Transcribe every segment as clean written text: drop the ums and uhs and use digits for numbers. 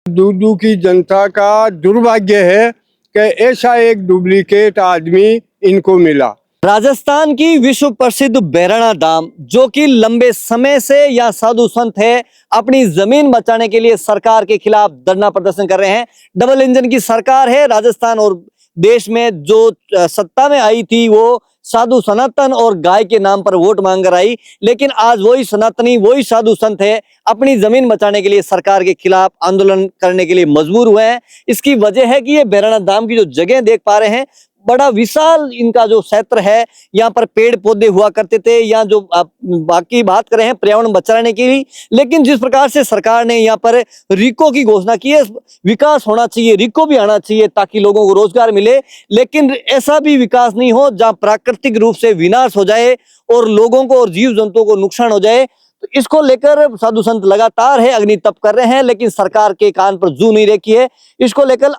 दूदू की जनता का दुर्भाग्य है कि ऐसा एक डुप्लीकेट आदमी इनको मिला। राजस्थान की विश्व प्रसिद्ध बैराणा धाम, जो कि लंबे समय से यहाँ साधु संत है, अपनी जमीन बचाने के लिए सरकार के खिलाफ धरना प्रदर्शन कर रहे हैं। डबल इंजन की सरकार है राजस्थान, और देश में जो सत्ता में आई थी वो साधु सनातन और गाय के नाम पर वोट मांग कर आई। लेकिन आज वही सनातनी, वही साधु संत है, अपनी जमीन बचाने के लिए सरकार के खिलाफ आंदोलन करने के लिए मजबूर हुए हैं। इसकी वजह है कि ये बैराणा धाम की जो जगह देख पा रहे हैं, बड़ा विशाल इनका जो क्षेत्र है, यहाँ पर पेड़ पौधे हुआ करते थे। यहाँ जो बाकी बात कर रहे हैं पर्यावरण बचाने के लिए, लेकिन जिस प्रकार से सरकार ने यहाँ पर रिको की घोषणा की है, विकास होना चाहिए, रिको भी आना चाहिए ताकि लोगों को रोजगार मिले, लेकिन ऐसा भी विकास नहीं हो जहाँ प्राकृतिक रूप से विनाश हो जाए और लोगों को और जीव जंतुओं को नुकसान हो जाए। तो इसको लेकर साधु संत लगातार है अग्नि तप कर रहे हैं, लेकिन सरकार के कान पर जू नहीं रखी है। इसको लेकर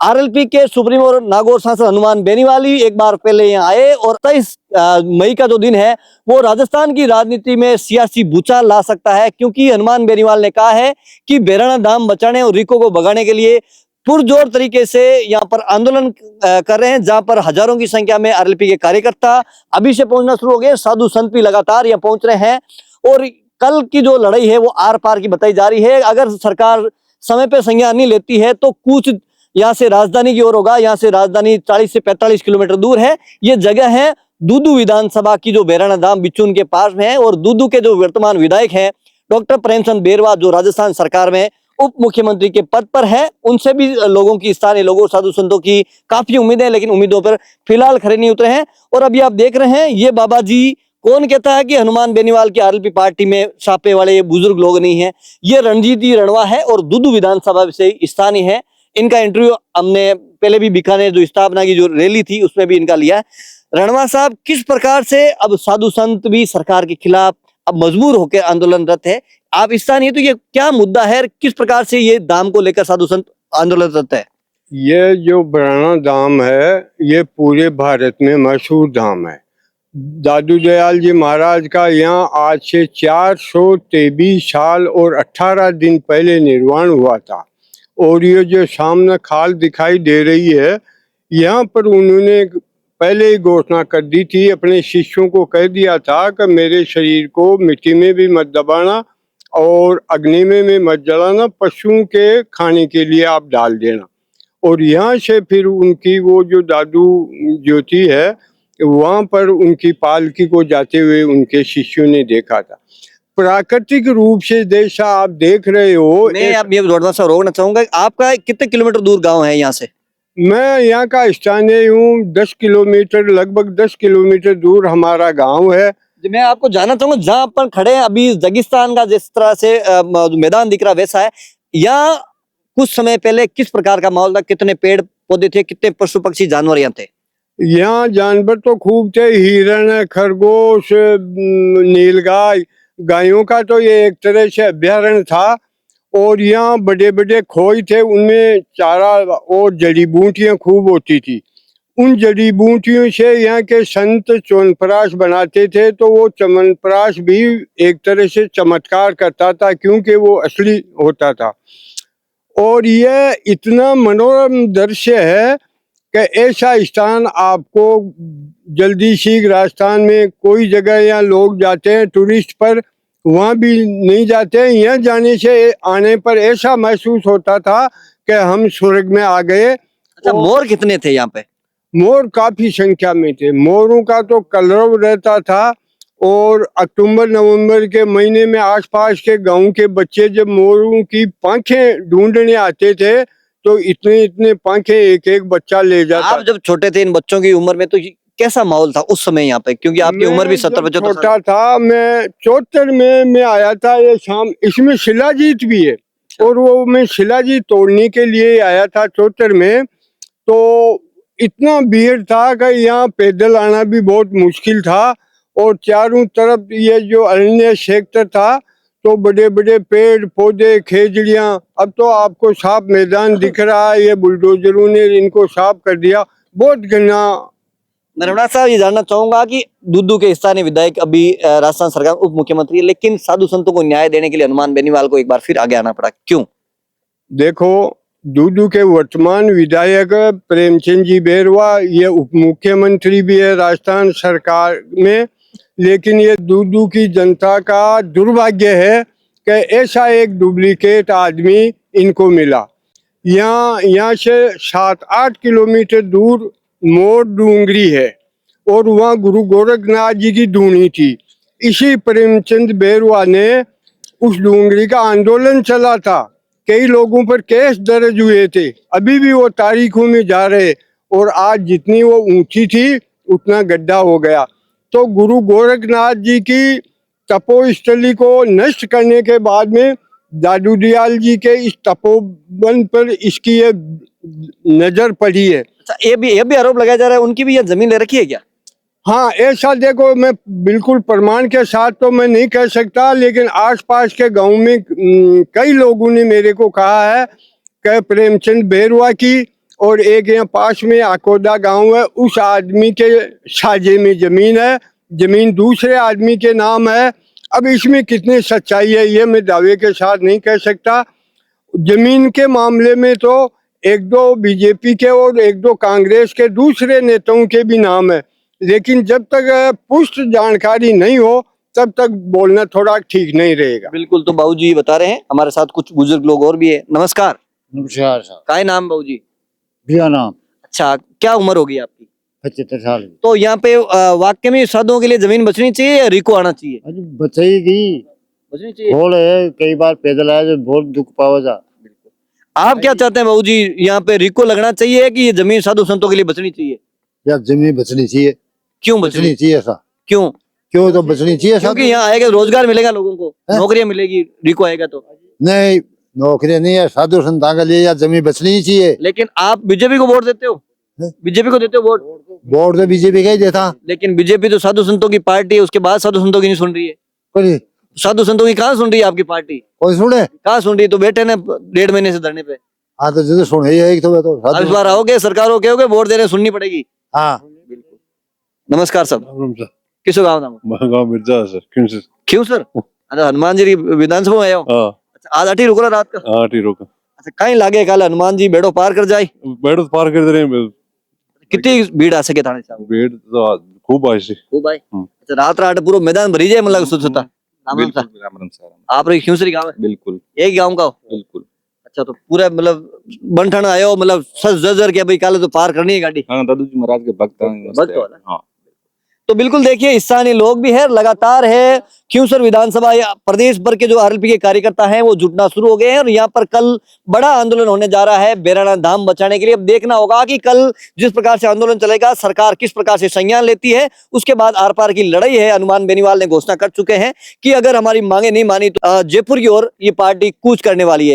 आरएलपी के सुप्रीमो और नागौर सांसद हनुमान बेनीवाली एक बार पहले यहाँ आए और 23 मई का जो दिन है वो राजस्थान की राजनीति में सियासी भूचाल ला सकता है, क्योंकि हनुमान बेनीवाल ने कहा है कि बैराणा धाम बचाने और रिको को भगाने के लिए पुरजोर तरीके से यहाँ पर आंदोलन कर रहे हैं, जहां पर हजारों की संख्या में आरएलपी के कार्यकर्ता अभी से पहुंचना शुरू हो गए। साधु संत भी लगातार यहाँ पहुंच रहे हैं और कल की जो लड़ाई है वो आर पार की बताई जा रही है। अगर सरकार समय पे संज्ञान नहीं लेती है तो कुछ यहाँ से राजधानी की ओर होगा। यहाँ से राजधानी 40 से 45 किलोमीटर दूर है। ये जगह है दूदू विधानसभा की, जो बैराणा धाम बिचून के पास में है। और दूदू के जो वर्तमान विधायक हैं डॉक्टर प्रेमचंद बेरवा, जो राजस्थान सरकार में उप मुख्यमंत्री के पद पर है, उनसे भी लोगों की, स्थानीय लोगों, साधु संतों की काफी उम्मीदें हैं, लेकिन उम्मीदों पर फिलहाल खरे नहीं उतरे हैं। और अभी आप देख रहे हैं ये बाबा जी, कौन कहता है कि हनुमान बेनीवाल की आरएलपी पार्टी में छापे वाले ये बुजुर्ग लोग नहीं है। ये रणजीत रणवा है और दूदू विधानसभा से स्थानीय है। इनका इंटरव्यू हमने पहले भी बीकानेर जो स्थापना की जो रैली थी उसमें भी इनका लिया है। रणवा साहब, किस प्रकार से अब साधु संत भी सरकार के खिलाफ अब मजबूर होकर आंदोलनरत है? आप स्थानीय, तो ये क्या मुद्दा है, किस प्रकार से ये धाम को लेकर साधु संत आंदोलनरत है? ये जो बैराणा धाम है ये पूरे भारत में मशहूर धाम है। दादू दयाल जी महाराज का यहाँ आज से 423 साल और 18 दिन पहले निर्माण हुआ था। और ये जो सामने खाल दिखाई दे रही है, यहाँ पर उन्होंने पहले ही घोषणा कर दी थी, अपने शिष्यों को कह दिया था कि मेरे शरीर को मिट्टी में भी मत दबाना और अग्नि में भी मत जलाना, पशुओं के खाने के लिए आप डाल देना। और यहाँ से फिर उनकी वो जो दादू ज्योति है, वहाँ पर उनकी पालकी को जाते हुए उनके शिष्यों ने देखा था। प्राकृतिक रूप से जैसा आप देख रहे हो। मैं आप ये थोड़ा सा रोकना चाहूंगा, आपका कितने किलोमीटर दूर गांव है यहाँ से? मैं यहाँ का स्थानीय हूँ, 10 किलोमीटर, लगभग 10 किलोमीटर दूर हमारा गांव है। मैं आपको जानना चाहूंगा, जहाँ अपन खड़े हैं अभी रेगिस्तान का जिस तरह से मैदान दिख रहा वैसा है, यहाँ कुछ समय पहले किस प्रकार का माहौल था? कितने पेड़ पौधे थे, कितने पशु पक्षी जानवर यहाँ थे? यहाँ जानवर तो खूब थे, हिरण, खरगोश, नीलगाय, गायों का तो ये एक तरह से अभ्यारण्य था। और यहाँ बड़े बड़े खोई थे, उनमें चारा और जड़ी बूटियां खूब होती थी। उन जड़ी बूटियों से यहाँ के संत च्यवनप्राश बनाते थे, तो वो च्यवनप्राश भी एक तरह से चमत्कार करता था, क्योंकि वो असली होता था। और यह इतना मनोरम दृश्य है कि ऐसा स्थान आपको जल्दी शीघ्र राजस्थान में कोई जगह, यहाँ लोग जाते हैं टूरिस्ट पर, वहाँ भी नहीं जाते हैं। यहाँ जाने से आने पर ऐसा महसूस होता था कि हम स्वर्ग में आ गए। अच्छा, मोर कितने थे यहाँ पे? मोर काफी संख्या में थे। मोरों का तो कलरव रहता था। और अक्टूबर नवंबर के महीने में आसपास के गांव के बच्चे जब मोरों की पंखें ढूंढने आते थे, तो इतने इतने पंखे एक एक बच्चा ले जाता। आप जब छोटे थे, इन बच्चों की उम्र में, तो कैसा माहौल था उस समय यहाँ पे? क्योंकि आपकी उम्र भी 70-75 छोटा था, मैं 74 में मैं आया था। ये शाम, इसमें शिलाजीत भी है, और वो मैं शिलाजीत तोड़ने के लिए आया था 74 में। तो इतना भीड़ था कि यहाँ पैदल आना भी बहुत मुश्किल था। और चारों तरफ ये जो अरण्य क्षेत्र था, तो बड़े बड़े पेड़ पौधे, खेजड़ियाँ। अब तो आपको साफ मैदान दिख रहा है, ये बुलडोजरों ने इनको साफ कर दिया, बहुत घना। नरवड़ा साहब, ये जानना चाहूंगा कि दूदू के स्थानीय विधायक अभी राजस्थान सरकार उप मुख्यमंत्री है, लेकिन साधु संतों को न्याय देने के लिए हनुमान बेनीवाल को एक बार फिर आगे आना पड़ा, क्यों? देखो, दूदू के वर्तमान विधायक प्रेमचंद जी बैरवा ये उप मुख्यमंत्री भी है राजस्थान सरकार में, लेकिन ये दूदू की जनता का दुर्भाग्य है कि ऐसा एक डुप्लीकेट आदमी इनको मिला। यहाँ से 7-8 किलोमीटर दूर मोर डूंगरी है और वहाँ गुरु गोरखनाथ जी की धूनी थी। इसी प्रेमचंद बैरवा ने उस डूंगरी का आंदोलन चला था, कई लोगों पर केस दर्ज हुए थे, अभी भी वो तारीखों में जा रहे, और आज जितनी वो ऊंची थी उतना गड्ढा हो गया। तो गुरु गोरखनाथ जी की तपोस्थली को नष्ट करने के बाद में दादू दयाल जी के इस तपोवन पर इसकी ये नजर पड़ी है। अच्छा, ये भी आरोप लगाया जा रहा है उनकी भी ये जमीन ले रखी है क्या? हाँ, ऐसा देखो, मैं बिल्कुल प्रमाण के साथ तो मैं नहीं कह सकता, लेकिन आसपास के गांव में कई लोगों ने मेरे को कहा है कि प्रेमचंद बैरवा की, और एक यहाँ पास में आकोदा गांव है, उस आदमी के साझे में जमीन है, जमीन दूसरे आदमी के नाम है। अब इसमें कितनी सच्चाई है ये मैं दावे के साथ नहीं कह सकता। जमीन के मामले में तो 1-2 बीजेपी के और 1-2 कांग्रेस के दूसरे नेताओं के भी नाम है, लेकिन जब तक पुष्ट जानकारी नहीं हो तब तक बोलना थोड़ा ठीक नहीं रहेगा। बिल्कुल, तो बाबूजी बता रहे हैं, हमारे साथ कुछ बुजुर्ग लोग और भी है। नमस्कार। नमस्कार साहब। काय नाम बाबूजी? भैया नाम अच्छा, क्या उम्र होगी आपकी? 75 साल की। तो यहाँ पे वाकई में साधुओं के लिए जमीन बचनी चाहिए या रिको आना चाहिए? अरे बचेगी, बचनी चाहिए। बोल है कई बार पैदल आया जो बहुत दुख पावा जा। आप क्या चाहते हैं बाबूजी, यहाँ पे रिको लगना चाहिए कि ये जमीन साधु संतों के लिए बचनी चाहिए? यार जमीन बचनी चाहिए। क्यों बचनी? बचनी चाहिए ऐसा। क्यों? क्यों तो बचनी चाहिए ऐसा। क्योंकि यहाँ आएगा रोजगार मिलेगा लोगों को, नौकरियां मिलेगी, रिको आएगा तो। नहीं, नौकरी नहीं है, साधु संतान के लिए यार जमीन बचनी ही चाहिए। लेकिन आप बीजेपी को वोट देते हो? बीजेपी को देते हो वोट? वोट तो बीजेपी का ही देता। लेकिन बीजेपी तो साधु संतों की पार्टी है, उसके बाद साधु संतों की नहीं सुन रही है। कोई साधु संतों की कहाँ सुन रही है आपकी पार्टी? कोई सुने? कहाँ सुन रही है? तो बैठे ना 1.5 महीने से धरने पे। हाँ तो जैसे सुने ही है एक तो अब इस बार आओगे, सरकार हो कहोगे, वोट देने सुननी पड़ेगी। हाँ। नमस्कार सब। किस गाँव नाम? गाँव मिर्जा सर। क्यों सर? क्यों सर? अच्छा, हनुमान जी की विधानसभा में आया हो? हाँ। अच्छा, आज 8 ही रुको रात का? हाँ ठीक रोका। अच्छा, कहीं लागे कल हनुमान जी बेड़ो पार कर जाए? बेड़ तो पार कर दे रहे हैं। कितनी भीड़ आ सके थाने साहब? बेड़ तो खूब आई सी। खूब भाई। अच्छा, रात रात पूरा मैदान भरी जाए मतलब सोचता। राम राम सर। आप रही क्यों गाँव है? बिल्कुल एक गाँव का हो? बिल्कुल। अच्छा, तो पूरा मतलब बनठन आयो, मतलब सज जजर के भाई काले तो पार करनी है गाड़ी। हाँ, दादू जी महाराज के भक्त हैं। भक्त हो ना? हाँ। तो बिल्कुल देखिए, स्थानीय लोग भी है, लगातार है क्यूसर विधानसभा या प्रदेश भर के जो आरएलपी के कार्यकर्ता हैं वो जुटना शुरू हो गए हैं, और यहाँ पर कल बड़ा आंदोलन होने जा रहा है बेराना धाम बचाने के लिए। अब देखना होगा कि कल जिस प्रकार से आंदोलन चलेगा, सरकार किस प्रकार से संज्ञान लेती है। उसके बाद आर पार की लड़ाई है। हनुमान बेनीवाल ने घोषणा कर चुके हैं कि अगर हमारी मांगे नहीं मानी तो जयपुर की ओर ये पार्टी कूच करने वाली है।